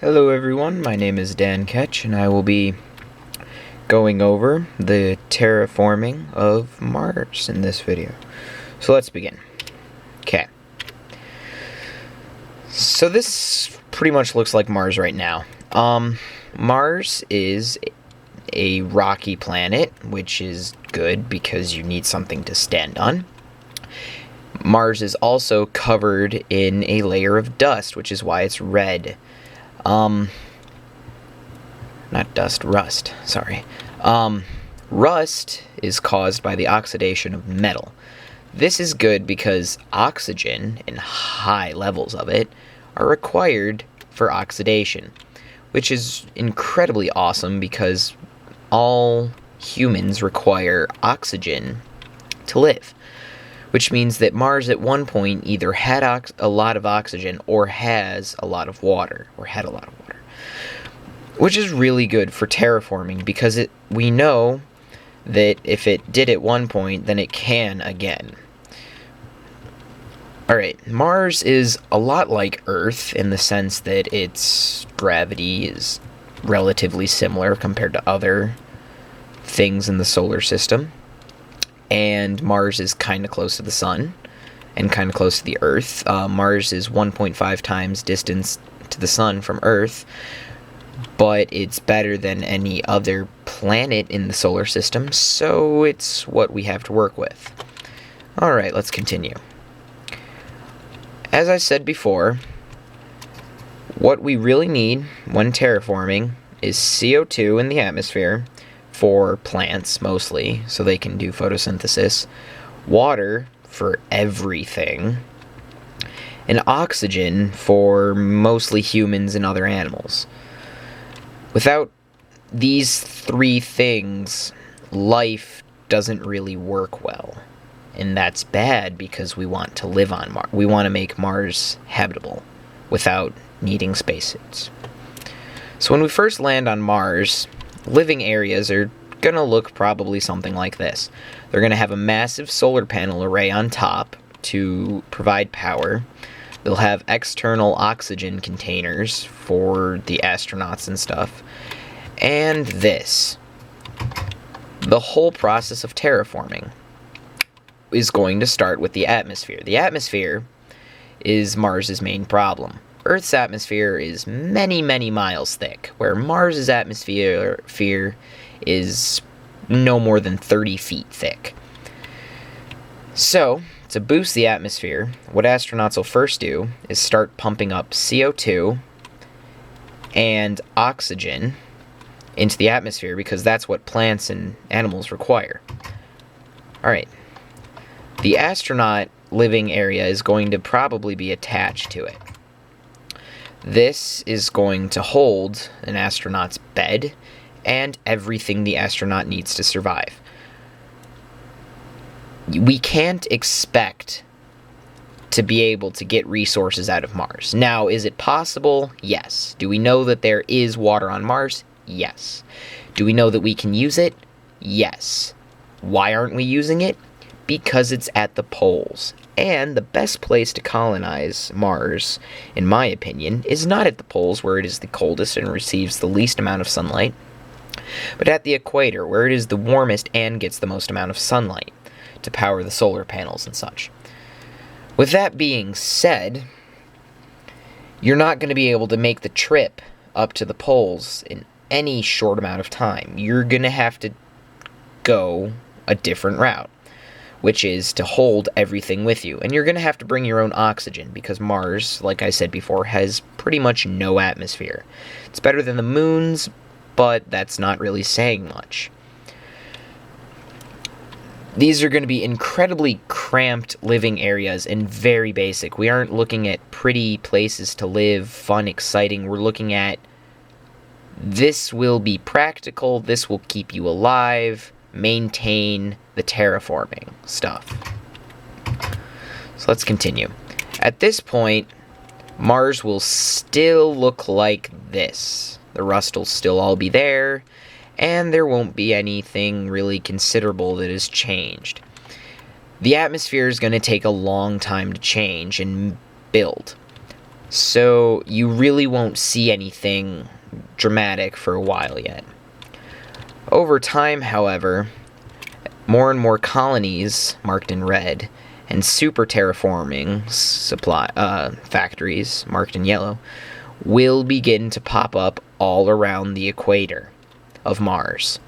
Hello everyone, my name is Dan Ketch, and I will be going over the terraforming of Mars in this video. So let's begin. Okay. So this pretty much looks like Mars right now. Mars is a rocky planet, which is good because you need something to stand on. Mars is also covered in a layer of dust, which is why it's red. Not dust, rust, sorry. Rust is caused by the oxidation of metal. This is good because oxygen, and high levels of it, are required for oxidation, which is incredibly awesome because all humans require oxygen to live. Which means that Mars at one point either had a lot of oxygen or has a lot of water, or had a lot of water. Which is really good for terraforming because we know that if it did at one point, then it can again. Alright, Mars is a lot like Earth in the sense that its gravity is relatively similar compared to other things in the solar system. And Mars is kind of close to the Sun, and kind of close to the Earth. Mars is 1.5 times distance to the Sun from Earth, but it's better than any other planet in the solar system, so it's what we have to work with. Alright, let's continue. As I said before, what we really need when terraforming is CO2 in the atmosphere, for plants mostly, so they can do photosynthesis, water for everything, and oxygen for mostly humans and other animals. Without these three things, life doesn't really work well. And that's bad because we want to live on Mars. We want to make Mars habitable without needing spacesuits. So when we first land on Mars, living areas are going to look probably something like this. They're going to have a massive solar panel array on top to provide power. They'll have external oxygen containers for the astronauts and stuff. And this. The whole process of terraforming is going to start with the atmosphere. The atmosphere is Mars's main problem. Earth's atmosphere is many, many miles thick, where Mars's atmosphere is no more than 30 feet thick. So, to boost the atmosphere, what astronauts will first do is start pumping up CO2 and oxygen into the atmosphere because that's what plants and animals require. Alright. The astronaut living area is going to probably be attached to it. This is going to hold an astronaut's bed and everything the astronaut needs to survive. We can't expect to be able to get resources out of Mars. Now, is it possible? Yes. Do we know that there is water on Mars? Yes. Do we know that we can use it? Yes. Why aren't we using it? Because it's at the poles. And the best place to colonize Mars, in my opinion, is not at the poles where it is the coldest and receives the least amount of sunlight, but at the equator where it is the warmest and gets the most amount of sunlight to power the solar panels and such. With that being said, you're not going to be able to make the trip up to the poles in any short amount of time. You're going to have to go a different route, which is to hold everything with you. And you're going to have to bring your own oxygen, because Mars, like I said before, has pretty much no atmosphere. It's better than the moon's, but that's not really saying much. These are going to be incredibly cramped living areas and very basic. We aren't looking at pretty places to live, fun, exciting. We're looking at this will be practical, this will keep you alive, maintain the terraforming stuff. So let's continue. At this point, Mars will still look like this. The rust will still all be there, and there won't be anything really considerable that has changed. The atmosphere is going to take a long time to change and build. So you really won't see anything dramatic for a while yet. Over time, however, more and more colonies, marked in red, and super terraforming factories, marked in yellow, will begin to pop up all around the equator of Mars.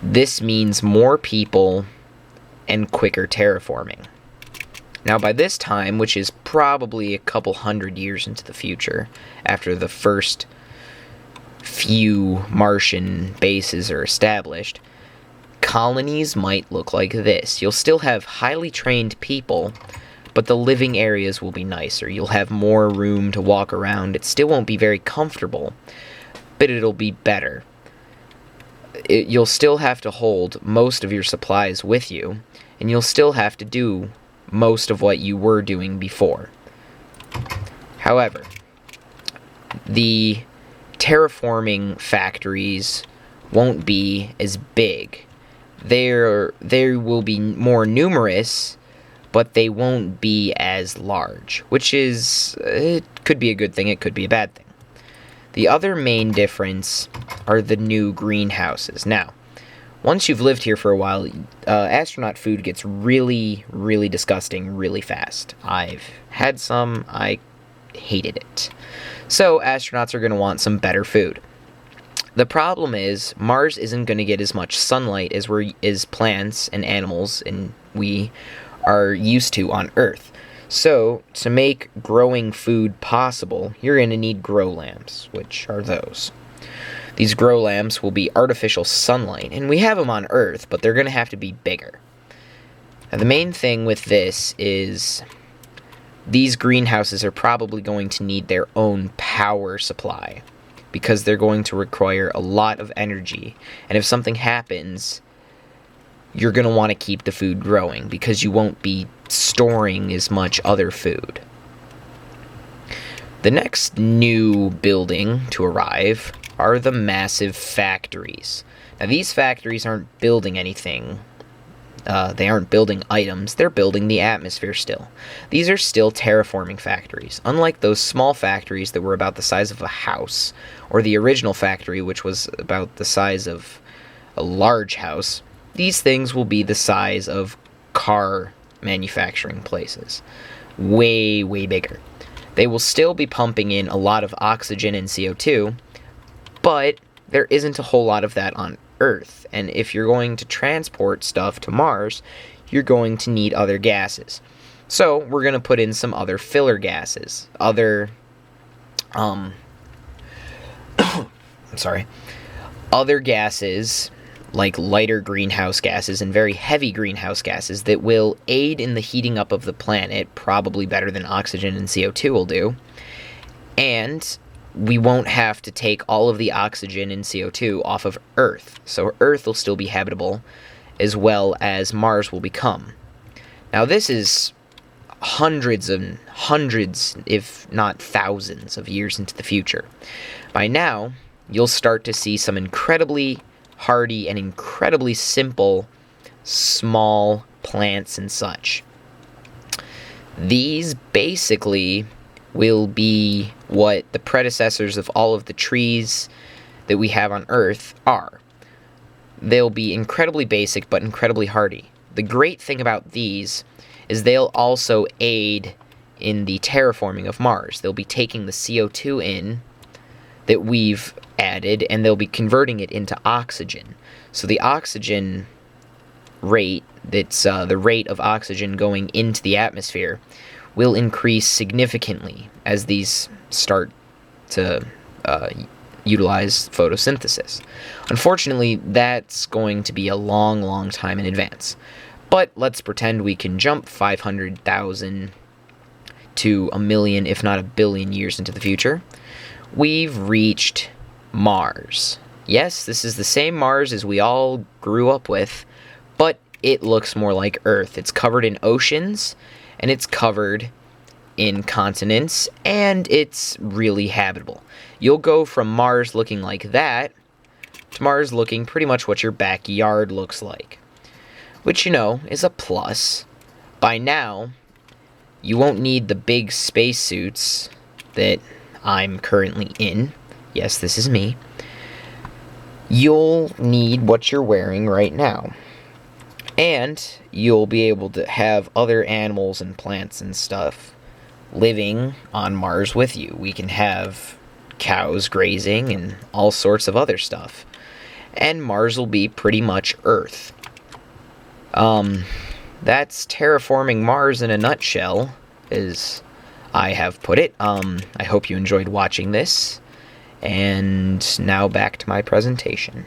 This means more people and quicker terraforming. Now, by this time, which is probably a couple hundred years into the future, after the first few Martian bases are established, colonies might look like this. You'll still have highly trained people, but the living areas will be nicer. You'll have more room to walk around. It still won't be very comfortable, but it'll be better. You'll still have to hold most of your supplies with you, and you'll still have to do most of what you were doing before. However, the terraforming factories won't be as big. They will be more numerous, but they won't be as large, which is, it could be a good thing, it could be a bad thing. The other main difference are the new greenhouses. Now, once you've lived here for a while, astronaut food gets really, really disgusting really fast. I've had some, I hated it. So astronauts are going to want some better food. The problem is, Mars isn't going to get as much sunlight as plants and animals and we are used to on Earth. So, to make growing food possible, you're going to need grow lamps, which are those. These grow lamps will be artificial sunlight, and we have them on Earth, but they're going to have to be bigger. Now, the main thing with this is these greenhouses are probably going to need their own power supply, because they're going to require a lot of energy, and if something happens, you're going to want to keep the food growing, because you won't be storing as much other food. The next new building to arrive are the massive factories. Now, these factories aren't building anything. They aren't building items. They're building the atmosphere still. These are still terraforming factories. Unlike those small factories that were about the size of a house, or the original factory, which was about the size of a large house, these things will be the size of car manufacturing places. Way, way bigger. They will still be pumping in a lot of oxygen and CO2, but there isn't a whole lot of that on Earth, and if you're going to transport stuff to Mars, you're going to need other gases. So, we're going to put in some other filler gases. Other gases, like lighter greenhouse gases and very heavy greenhouse gases that will aid in the heating up of the planet, probably better than oxygen and CO2 will do. And we won't have to take all of the oxygen and CO2 off of Earth. So Earth will still be habitable, as well as Mars will become. Now this is hundreds and hundreds, if not thousands, of years into the future. By now, you'll start to see some incredibly hardy and incredibly simple small plants and such. These basically will be what the predecessors of all of the trees that we have on Earth are. They'll be incredibly basic but incredibly hardy. The great thing about these is they'll also aid in the terraforming of Mars. They'll be taking the CO2 in that we've added and they'll be converting it into oxygen. So the oxygen rate, that's the rate of oxygen going into the atmosphere, will increase significantly as these start to utilize photosynthesis. Unfortunately, that's going to be a long, long time in advance. But let's pretend we can jump 500,000 to a million, if not a billion years into the future. We've reached Mars. Yes, this is the same Mars as we all grew up with, but it looks more like Earth. It's covered in oceans, and it's covered in continents, and it's really habitable. You'll go from Mars looking like that to Mars looking pretty much what your backyard looks like, which, you know, is a plus. By now, you won't need the big spacesuits that I'm currently in, yes, this is me, you'll need what you're wearing right now. And you'll be able to have other animals and plants and stuff living on Mars with you. We can have cows grazing and all sorts of other stuff. And Mars will be pretty much Earth. That's terraforming Mars in a nutshell, as I have put it. I hope you enjoyed watching this. And now back to my presentation.